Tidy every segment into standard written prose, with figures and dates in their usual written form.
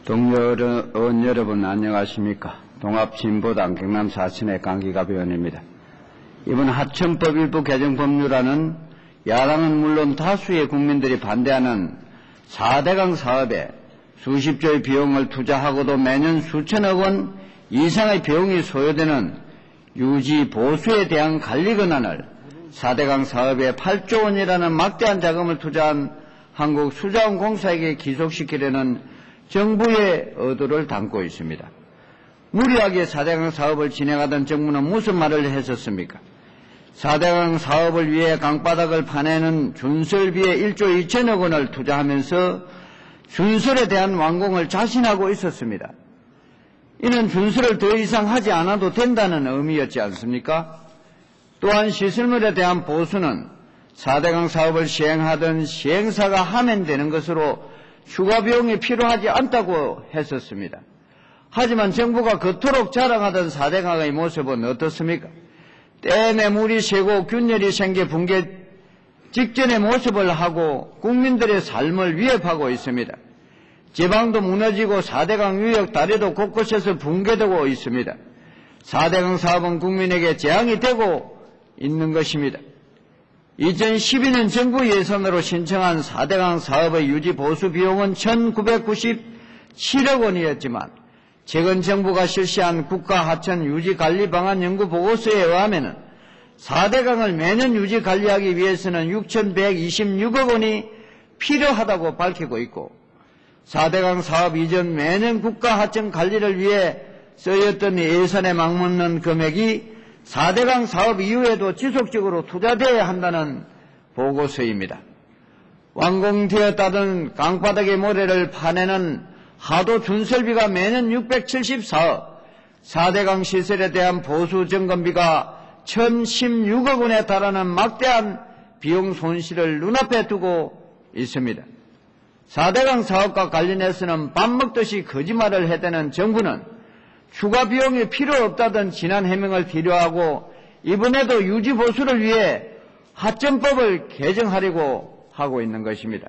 동료 의원 여러분 안녕하십니까. 동합진보당 경남 사천의 강기갑 의원입니다. 이번 하천법 일부 개정 법률안은 야당은 물론 다수의 국민들이 반대하는 4대강 사업에 수십조의 비용을 투자하고도 매년 수천억 원 이상의 비용이 소요되는 유지 보수에 대한 관리 권한을 4대강 사업에 8조 원이라는 막대한 자금을 투자한 한국수자원공사에게 기속시키려는 정부의 의도를 담고 있습니다. 무리하게 4대강 사업을 진행하던 정부는 무슨 말을 했었습니까? 4대강 사업을 위해 강바닥을 파내는 준설비에 1조 2천억 원을 투자하면서 준설에 대한 완공을 자신하고 있었습니다. 이는 준설을 더 이상 하지 않아도 된다는 의미였지 않습니까? 또한 시설물에 대한 보수는 4대강 사업을 시행하던 시행사가 하면 되는 것으로 추가 비용이 필요하지 않다고 했었습니다. 하지만 정부가 그토록 자랑하던 4대강의 모습은 어떻습니까? 댐에 물이 새고 균열이 생겨 붕괴 직전의 모습을 하고 국민들의 삶을 위협하고 있습니다. 지방도 무너지고 4대강 유역 다리도 곳곳에서 붕괴되고 있습니다. 4대강 사업은 국민에게 재앙이 되고 있는 것입니다. 2012년 정부 예산으로 신청한 4대강 사업의 유지 보수 비용은 1997억 원이었지만 최근 정부가 실시한 국가하천 유지관리 방안 연구 보고서에 의하면 4대강을 매년 유지 관리하기 위해서는 6,126억 원이 필요하다고 밝히고 있고 4대강 사업 이전 매년 국가하천 관리를 위해 쓰였던 예산에 맞먹는 금액이 4대강 사업 이후에도 지속적으로 투자되어야 한다는 보고서입니다. 완공되었다던 강바닥의 모래를 파내는 하도 준설비가 매년 674억, 4대강 시설에 대한 보수 점검비가 1,016억 원에 달하는 막대한 비용 손실을 눈앞에 두고 있습니다. 4대강 사업과 관련해서는 밥 먹듯이 거짓말을 해대는 정부는 추가 비용이 필요 없다던 지난 해명을 뒤로하고 이번에도 유지 보수를 위해 하천법을 개정하려고 하고 있는 것입니다.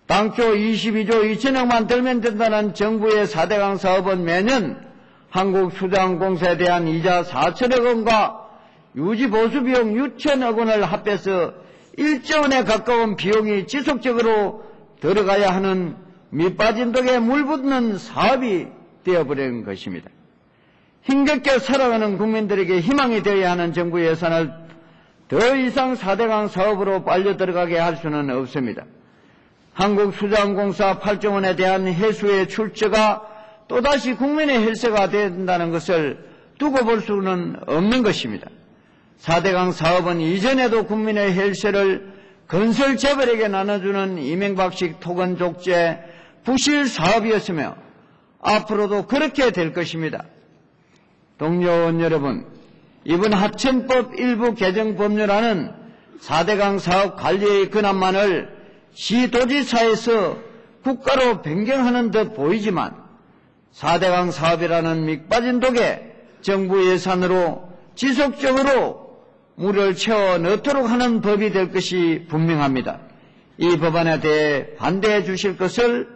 당초 22조 2천억만 들면 된다는 정부의 4대강 사업은 매년 한국수자원공사에 대한 이자 4천억 원과 유지 보수 비용 6천억 원을 합해서 1조 원에 가까운 비용이 지속적으로 들어가야 하는 밑빠진 독에 물 붓는 사업이 되어버린 것입니다. 힘겹게 살아가는 국민들에게 희망이 되어야 하는 정부 예산을 더 이상 4대강 사업으로 빨려 들어가게 할 수는 없습니다. 한국수자원공사 8조 원에 대한 회수의 출처가 또다시 국민의 혈세가 된다는 것을 두고 볼 수는 없는 것입니다. 4대강 사업은 이전에도 국민의 혈세를 건설 재벌에게 나눠주는 이명박식 토건 족제 부실 사업이었으며 앞으로도 그렇게 될 것입니다. 동료 의원 여러분, 이번 하천법 일부 개정 법률안은 4대강 사업 관리의 권한만을 시도지사에서 국가로 변경하는 듯 보이지만 4대강 사업이라는 밑빠진 독에 정부 예산으로 지속적으로 물을 채워 넣도록 하는 법이 될 것이 분명합니다. 이 법안에 대해 반대해 주실 것을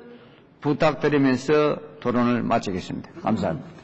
부탁드리면서 토론을 마치겠습니다. 감사합니다.